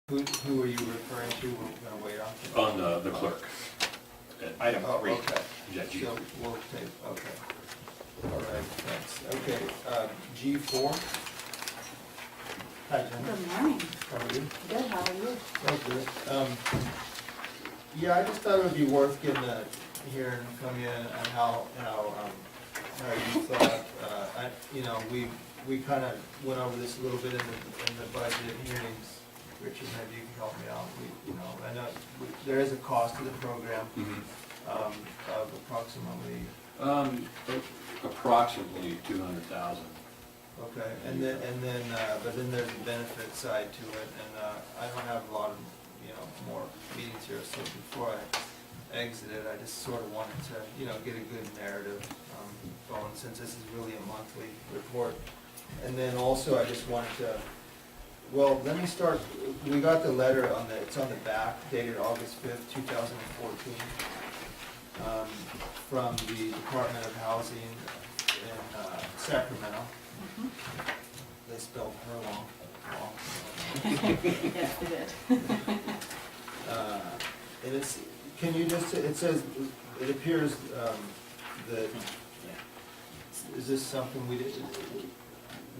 Who are you referring to? We're gonna wait on. On the clerk. Item 3. Okay. Yeah, G. So we'll take, okay. All right, thanks. Okay, G4. Hi, Jen. Good morning. How are you? Good, how are you? Oh, good. Yeah, I just thought it would be worth getting to hear and come in and how you thought, we kind of went over this a little bit in the budget hearings. Richard, maybe you can help me out. I know there is a cost to the program of approximately. Approximately 200,000. Okay, but then there's a benefit side to it, and I don't have a lot of, more meetings here, so before I exit it, I just sort of wanted to, get a good narrative going, since this is really a monthly report. And then also, I just wanted to, well, let me start, we got the letter it's on the back, dated August 5th, 2014, from the Department of Housing in Sacramento. Mhm. They spelled her wrong. Yes, they did. And it's, can you just, it says, it appears that, is this something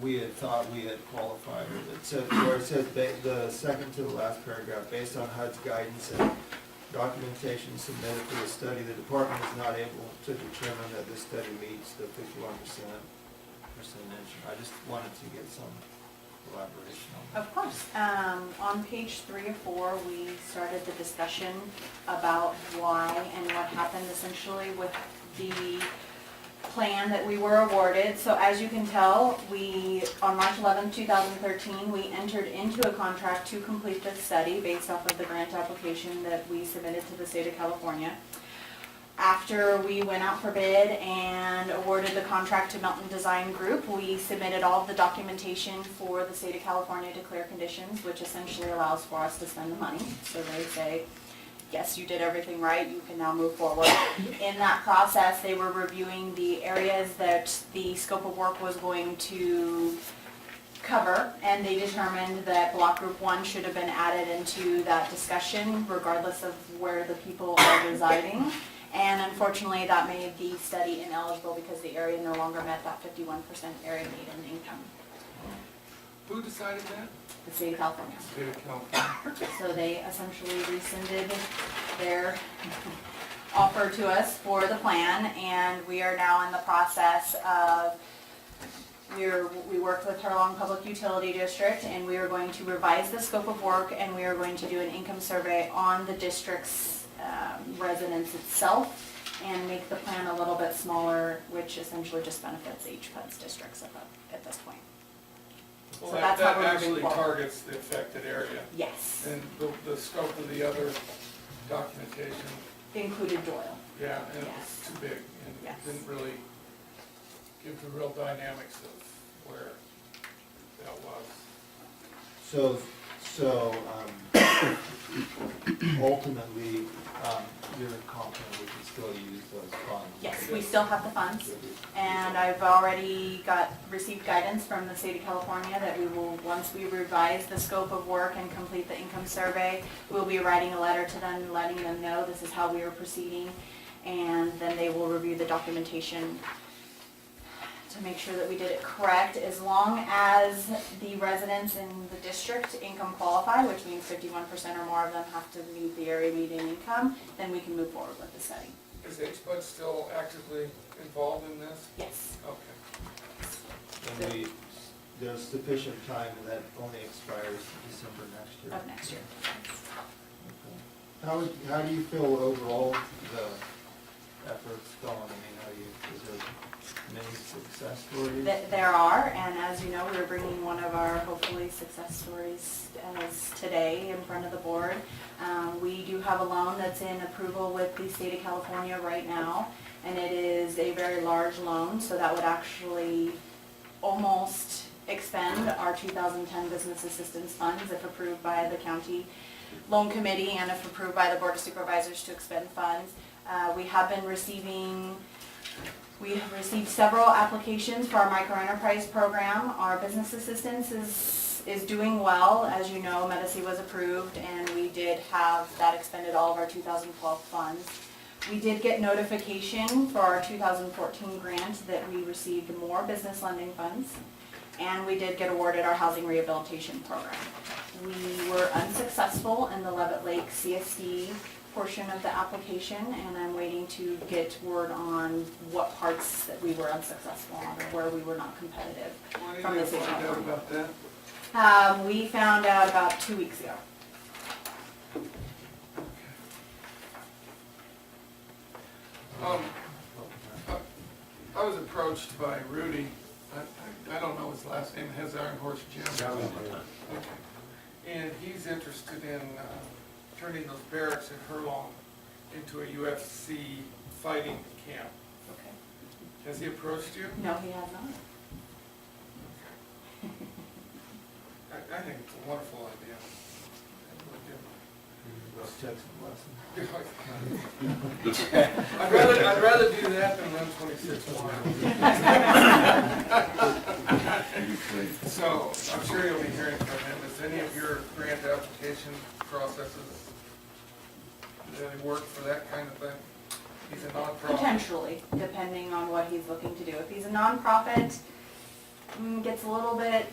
we had thought we had qualified? It says, where it says, the second to the last paragraph, based on HUD's guidance and documentation submitted for the study, the department is not able to determine that this study meets the 51% percentage. I just wanted to get some elaboration on that. Of course. On page 3 or 4, we started the discussion about why and what happened essentially with the plan that we were awarded. So as you can tell, on March 11, 2013, we entered into a contract to complete this study based off of the grant application that we submitted to the state of California. After we went out for bid and awarded the contract to Mountain Design Group, we submitted all of the documentation for the state of California to clear conditions, which essentially allows for us to spend the money. So they say, yes, you did everything right, you can now move forward. In that process, they were reviewing the areas that the scope of work was going to cover, and they determined that block group 1 should have been added into that discussion regardless of where the people are residing. And unfortunately, that made the study ineligible because the area no longer met that 51% area median income. Who decided that? The state of California. State of California. So they essentially rescinded their offer to us for the plan, and we are now in the process of, we worked with Turlock Public Utility District, and we are going to revise the scope of work, and we are going to do an income survey on the district's residence itself and make the plan a little bit smaller, which essentially just benefits HPUD's districts at this point. Well, So that that's how we're actually moving forward. targets the affected area. Yes, And the scope of the other documentation, included Doyle. yeah, and it Yes. was too big. And Yes. it didn't really give the real dynamics of where that was. So ultimately, you're confident we can still use those funds? Yes, we still have the funds, and I've already received guidance from the state of California that we will, once we revise the scope of work and complete the income survey, we'll be writing a letter to them, letting them know this is how we are proceeding, and then they will review the documentation to make sure that we did it correct. As long as the residents in the district income qualify, which means 51% or more of them have to meet the area median income, then we can move forward with the study. Is HPUD still actively involved in this? Yes. Okay. And there's sufficient time, and that only expires December next year? Of next year. Okay. How do you feel overall the efforts going? Is there many success stories? There are, and as you know, we're bringing one of our hopefully success stories as today in front of the board. We do have a loan that's in approval with the state of California right now, and it is a very large loan, so that would actually almost expend our 2010 business assistance funds if approved by the county loan committee and if approved by the board of supervisors to expend funds. We have received several applications for our microenterprise program. Our business assistance is is doing well. As you know, Medici was approved, and we did have that expended all of our 2012 funds. We did get notification for our 2014 grant that we received more business lending funds, and we did get awarded our housing rehabilitation program. We were unsuccessful in the Levitt Lake CSD portion of the application, and I'm waiting to get word on what parts that we were unsuccessful on or where we were not competitive. When From did you the city find out government. about that? We found out about 2 weeks ago. I was approached by Rudy, I don't know his last name, it has Iron Horse Jim. Okay. And he's interested in turning those barracks in Hurlong into a UFC fighting camp. Okay. Has he approached you? No, he has not. I think it's a wonderful idea. Let's check some lessons. I'd rather do that than run 26 miles. So, I'm sure you'll be hearing from him. Is any of your grant application processes, do they work for that kind of thing? He's a nonprofit. Potentially, depending on what he's looking to do. If he's a nonprofit, gets a little bit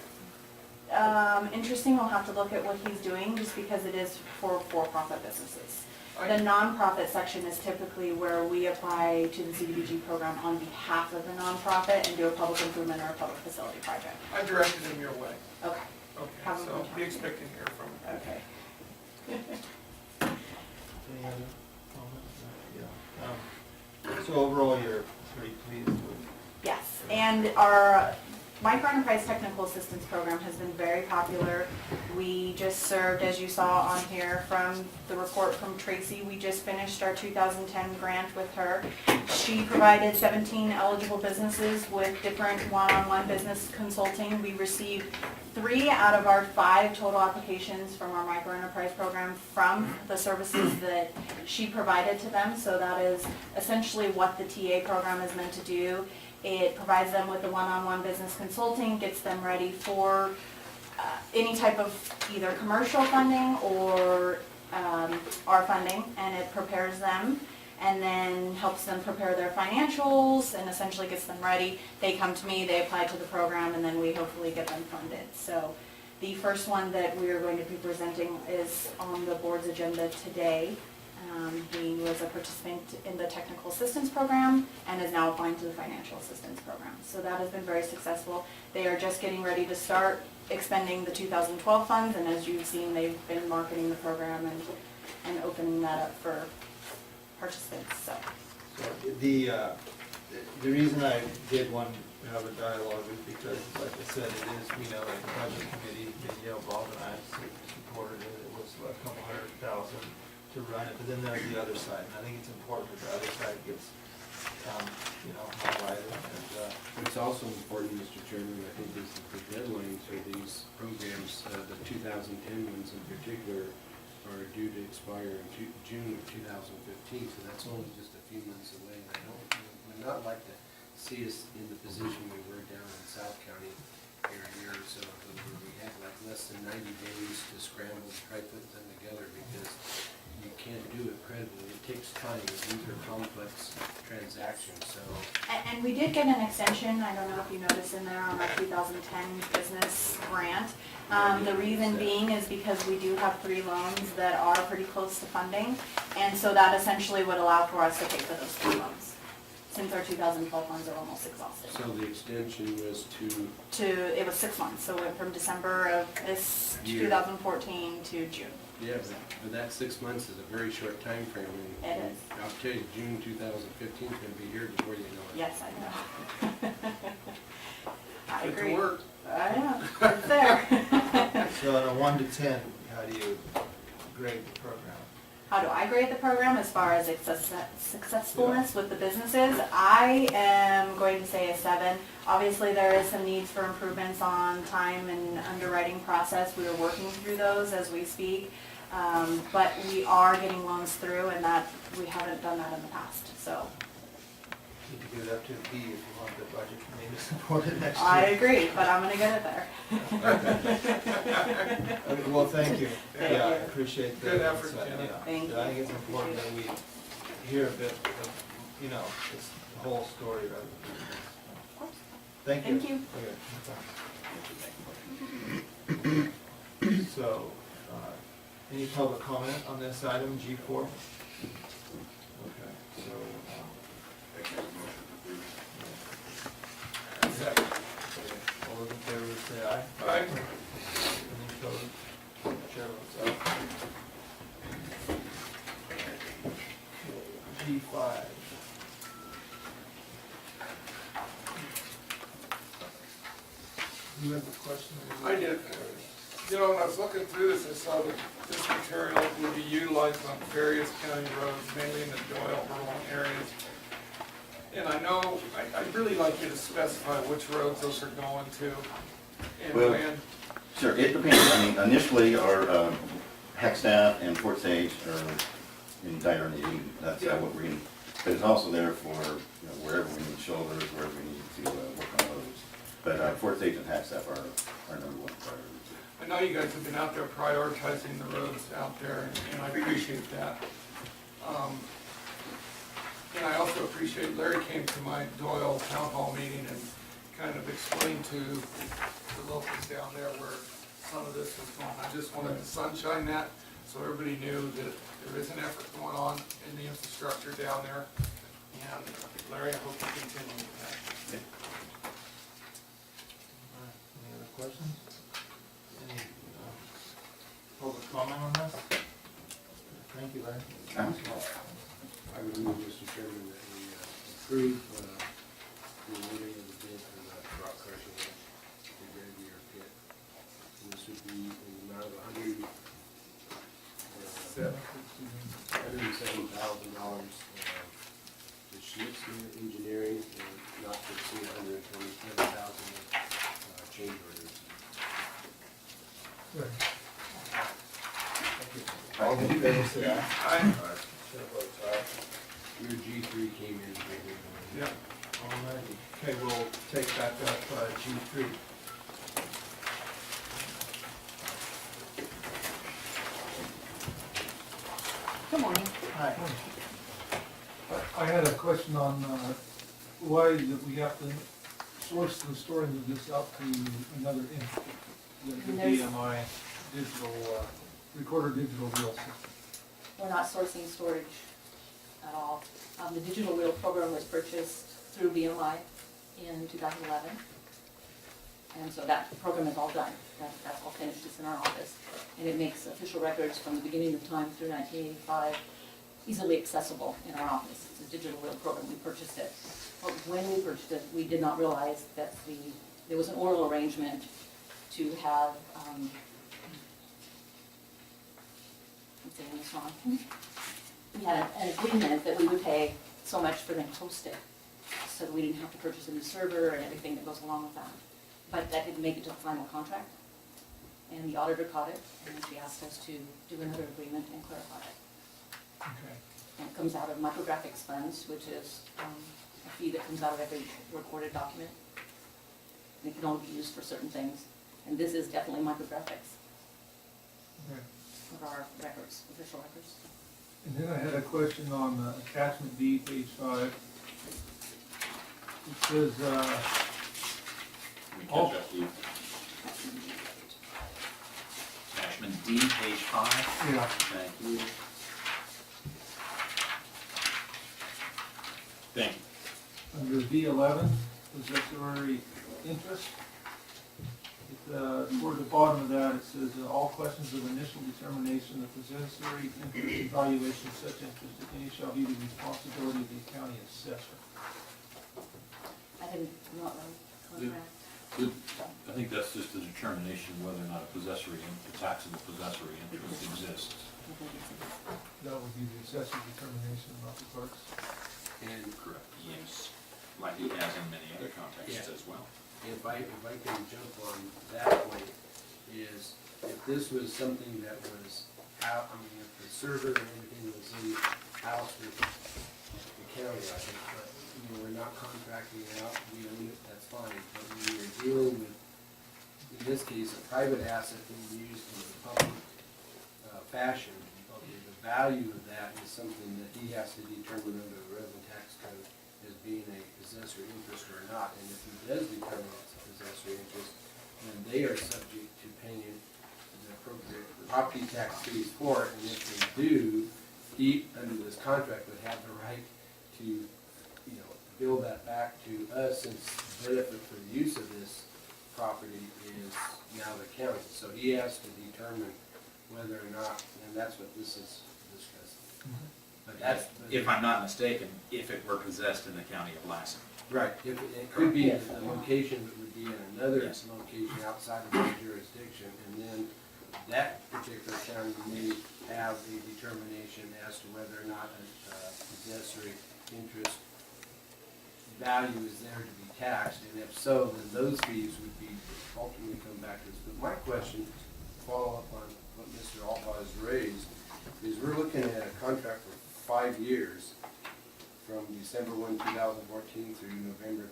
interesting. We'll have to look at what he's doing, just because it is for for-profit businesses. The nonprofit section is typically where we apply to the CDBG program on behalf of the nonprofit and do a public improvement or a public facility project. I directed him your way. Okay. Have Okay, him so contact be me. expecting to hear from him. Okay. Any other comments? Yeah. So overall, you're pretty pleased with? Yes, and our Micro Enterprise Technical Assistance Program has been very popular. We just served, as you saw on here from the report from Tracy, we just finished our 2010 grant with her. She provided 17 eligible businesses with different one-on-one business consulting. We received 3 out of our 5 total applications from our Micro Enterprise Program from the services that she provided to them. So that is essentially what the TA program is meant to do. It provides them with the one-on-one business consulting, gets them ready for any type of either commercial funding or our funding, and it prepares them and then helps them prepare their financials and essentially gets them ready. They come to me, they apply to the program, and then we hopefully get them funded. So the first one that we are going to be presenting is on the board's agenda today. He was a participant in the technical assistance program and is now applying to the financial assistance program. So that has been very successful. They are just getting ready to start expending the 2012 funds, and as you've seen, they've been marketing the program and opening that up for participants. So the reason I did want to have a dialogue is because, like I said, it is, like the budget committee, Bob and I supported it. It was a couple $100,000 to run it, but then there's the other side, and I think it's important that the other side gets, highlighted. And It's also important, Mr. Chairman, I think, is that the deadlines for these programs, the 2010 ones in particular, are due to expire in June of 2015, so that's only just a few months away. And I would not like to see us in the position we were down in South County here a year or so ago, where we had like less than 90 days to scramble to try to put them together, because you can't do it credibly. It takes time. These are complex transactions, so. And we did get an extension, I don't know if you noticed in there, on our 2010 business grant. The reason being is because we do have 3 loans that are pretty close to funding, and so that essentially would allow for us to pay for those 3 loans, since our 2012 funds are almost exhausted. So the extension was It was 6 months, so it went from December of this Year. 2014 to June. yeah, but that 6 months is a very short time frame. And It is. I'll tell you, June 2015 is going to be here before you know it. Yes, I know. I Get to agree. work. I know, it's there. So on a 1 to 10, how do you grade the program? How do I grade the program as far as successfulness with the businesses? I am going to say a 7. Obviously, there is some needs for improvements on time and underwriting process. We are working through those as we speak. But we are getting loans through, and that we haven't done that in the past, so. Need to get it up to a B if you want the budget committee to support it next year. I agree, but I'm gonna get it there. Okay, well, thank you. Thank Yeah, I you. appreciate that. Good effort, insight, Jenna. yeah. Thank I think you. it's important that we hear a bit of, you know, it's the whole story rather than. Of course. Thank you. Thank you. Okay. So, any public comment on this item, G4? Okay, so, Second. all those in favor would say aye. Aye. Any opposed? Chair votes aye. G5. You have a question? I did. You know, when I was looking through this, I saw that this material would be utilized on various county roads, mainly in the Doyle, rural areas. And I know, I'd really like you to specify which roads those are going to and Well, when. Sure, it depends. I mean, initially, our hack staff and Fort Sage are in dire need. That's Yeah. what we're in. But it's also there for, you know, wherever we need shoulders, wherever we need to work on those. But Fort Sage and hack staff are our number one priority. I know you guys have been out there prioritizing the roads out there, and I appreciate that. And I also appreciate Larry came to my Doyle Town Hall meeting and kind of explained to the locals down there where some of this was going. I just wanted to sunshine that, so everybody knew that there is an effort going on in the infrastructure down there. And Larry, I hope you continue with that. Any other questions? Any public comment on this? Thank you, Larry. I would move, Mr. Chairman, that we approve the awarding of the bid for the rock crushing at the Grandier pit. And this would be in the amount of $107,000 to Schmitz Engineering and not to exceed $127,000 change orders. All in favor, say aye. Chair votes aye. Your G3 came in. Yeah. Alrighty, okay, we'll take back up G3. Good morning. Hi. I had a question on why that we have to source the storage of this out to another entity, the And there's- BMI digital, recorder digital reel system. We're not sourcing storage at all. The digital wheel program was purchased through BMI in 2011. And so that program is all done. That's all finished. It's in our office. And it makes official records from the beginning of time through 1985 easily accessible in our office. It's a digital wheel program. We purchased it. But when we purchased it, we did not realize that there was an oral arrangement to have, I'm saying this wrong. We had an agreement that we would pay so much for them to host it, so that we didn't have to purchase a new server and everything that goes along with that. But that didn't make it to the final contract, and the auditor caught it, and she asked us to do another agreement and clarify it. Okay. And it comes out of micrographics funds, which is a fee that comes out of every recorded document. And it can only be used for certain things, and this is definitely micrographics Okay. of our records, official records. And then I had a question on attachment D, page 5. It says, Let me catch up to you. Attachment D, page 5. yeah, Thank you. Thank you. under D11, possessory interest. Toward the bottom of that, it says, all questions of initial determination of possessory interest evaluation of such interest, if any, shall be the responsibility of the county assessor. I didn't, not really contract. I think that's just a determination whether or not a taxable possessory interest exists. That would be the assessor's determination, not the clerk's. And Correct. Yes. Like it has in many other contexts as well. if I can jump on that point, is if this was something that was out, I mean, if the server and everything was in house with the county, I think, but, you know, we're not contracting it out, we own it, that's fine, but when you're dealing with, in this case, a private asset being used in a public, fashion, okay, the value of that is something that he has to determine under the revenue tax code as being a possessory interest or not, and if he does determine it's a possessory interest, then they are subject to paying the appropriate property tax fees for it, and if they do, he, under this contract, would have the right to, you know, bill that back to us, since the benefit for the use of this property is now the county. So he has to determine whether or not, and that's what this is discussing. But that's. If I'm not mistaken, if it were possessed in the county of Lassen. Right, if, it could be at the location, but would be in another Yes. location outside of the jurisdiction, and then that particular county may have a determination as to whether or not a possessory interest value is there to be taxed, and if so, then those fees would be ultimately come back to us. But my question, follow up on what Mr. Alba has raised, is we're looking at a contract for 5 years, from December 1, 2014 through November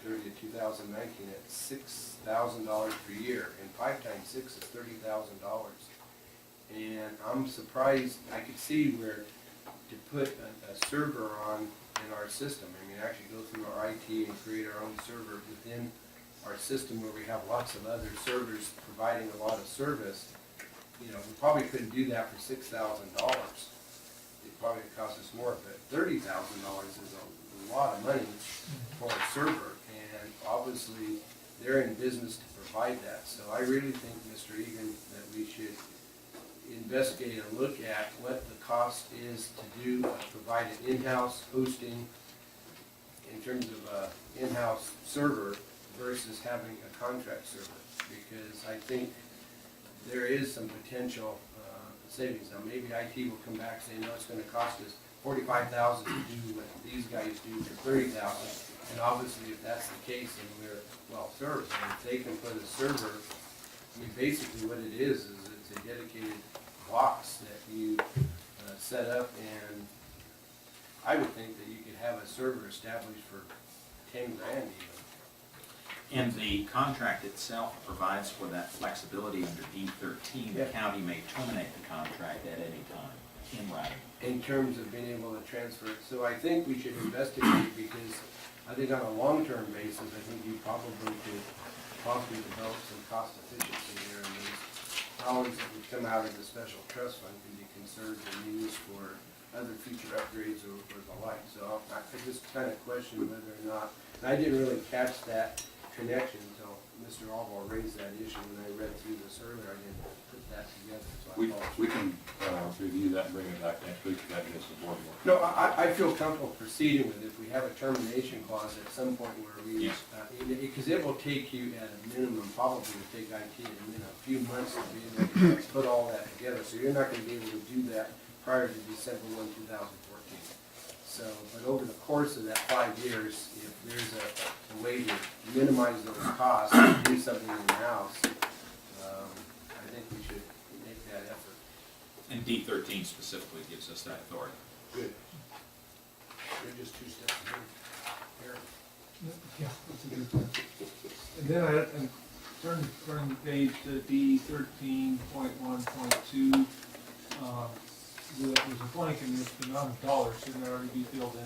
30, 2019, at $6,000 per year, and 5 times 6 is $30,000. And I'm surprised, I could see where to put a server on in our system, I mean, actually go through our IT and create our own server within our system where we have lots of other servers providing a lot of service. You know, we probably couldn't do that for $6,000. It probably cost us more, but $30,000 is a lot of money for a server, and obviously they're in business to provide that. So I really think, Mr. Egan, that we should investigate and look at what the cost is to do, provide an in-house hosting in terms of in-house server versus having a contract server, because I think there is some potential savings. Now, maybe IT will come back saying, no, it's gonna cost us $45,000 to do what these guys do for $30,000, and obviously if that's the case, then we're well served. And if they can put a server, I mean, basically what it is it's a dedicated box that you set up, and I would think that you could have a server established for 10 grand even. And the contract itself provides for that flexibility under D13. The Yeah. county may terminate the contract at any time in writing. In terms of being able to transfer it. So I think we should investigate, because I think on a long-term basis, I think you probably could possibly develop some cost efficiency there, and those dollars that would come out of the special trust fund can be conserved and used for other future upgrades or the like. So I just kind of question whether or not, and I didn't really catch that connection until Mr. Alvaro raised that issue when I read through this earlier. I didn't put that together, so I apologize. We can review that and bring it back next week if that gets the board work. No, I feel comfortable proceeding with it if we have a termination clause at some point where we, Yes. because it will take you at a minimum, probably to take IT in a few months to be able to put all that together. So you're not going to be able to do that prior to December 1, 2014. So, but over the course of that 5 years, if there's a way to minimize those costs and do something in-house, I think we should make that effort. And D13 specifically gives us that authority. Good. You're just 2 steps ahead. Here. Yeah, that's a good point. And then turn the page to D13.1.2. There's a blank in this, the amount of dollars shouldn't already be filled in.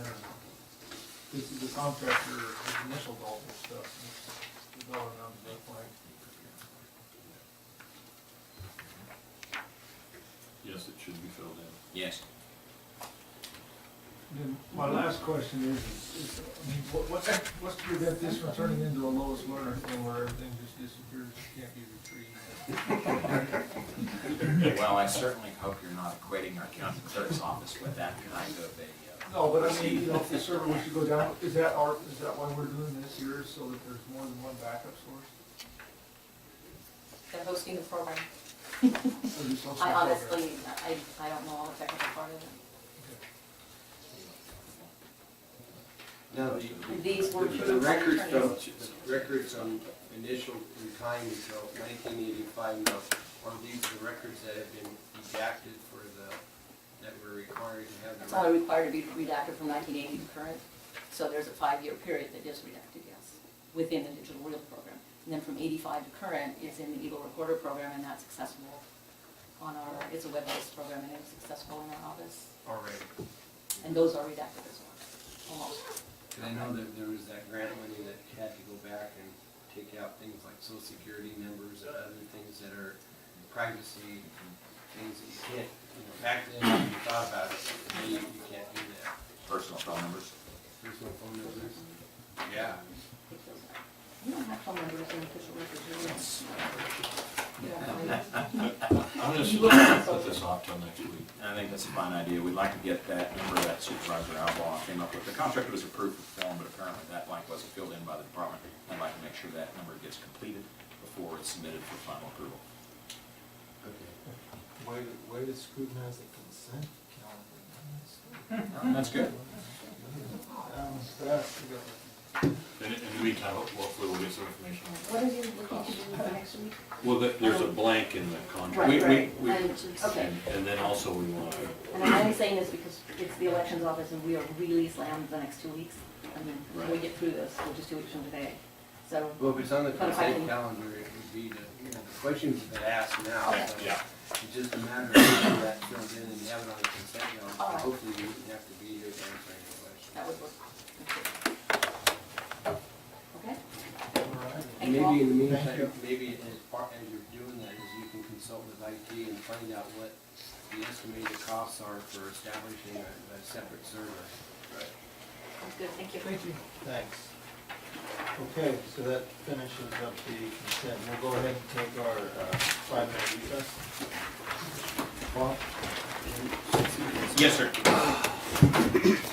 This is the contractor, his initial dollars and stuff. The dollar amount is that blank. Yes, it should be filled in. Yes. Then my last question is, I mean, what's to prevent this from turning into a lowest learner thing where everything just disappears, can't be retrieved? Well, I certainly hope you're not equating our county clerk's office with that kind of a. No, but I mean, you know, if the server was to go down, is that why we're doing this here, so that there's more than one backup source? They're hosting the program. Or just also I program? honestly, I don't know all the technical part of it. Now, These were the records from, attorneys. the records from initial in time until 1985, now, are these the records that have been redacted for the, that were required to have It's only required to be redacted from 1980 to current, so there's a 5-year period that is redacted, yes, within the digital real program. And then from 85 to current is in the Eagle Recorder program, and that's accessible on our, it's a web-based program, and it's accessible in our office. Already. And those are redacted as well, almost. And I know that there was that grant money that had to go back and take out things like social security numbers and other things that are privacy, things that you can't, back then when you thought about it, today you can't do that. Personal phone numbers. Personal phone numbers. Yeah. Pick those up. You don't have phone numbers in official records, do you? I'm gonna put this off till next week. I think that's a fine idea. We'd like to get that number that Supervisor Outlaw came up with. The contract was approved for form, but apparently that blank wasn't filled in by the department. I'd like to make sure that number gets completed before it's submitted for final approval. Okay. Way to scrutinize the consent calendar. That's good. In the meantime, hopefully we'll get some information. What are you looking to do for next week? Well, there's a blank in the contract. Right. Okay. And then also we want to, And I'm only saying this because it's the elections office and we are really slammed the next 2 weeks. I mean, when we get through this, which is 2 weeks from today. So, Well, if it's on the But if I consent can- calendar, it would be the questions that asked now. Okay. but yeah. It's just a matter of getting that filled in and have it on the consent calendar. All right. Hopefully you wouldn't have to be here to answer any questions. that would work. Okay? And Thank you all. maybe in the Thank you. meantime, maybe as you're doing that, is you can consult with IT and find out what the estimated costs are for establishing a separate server. Sounds good, thank you. Thank you. Thanks. Okay, so that finishes up the consent. We'll go ahead and take our 5-minute recess. Paul? Yes, sir.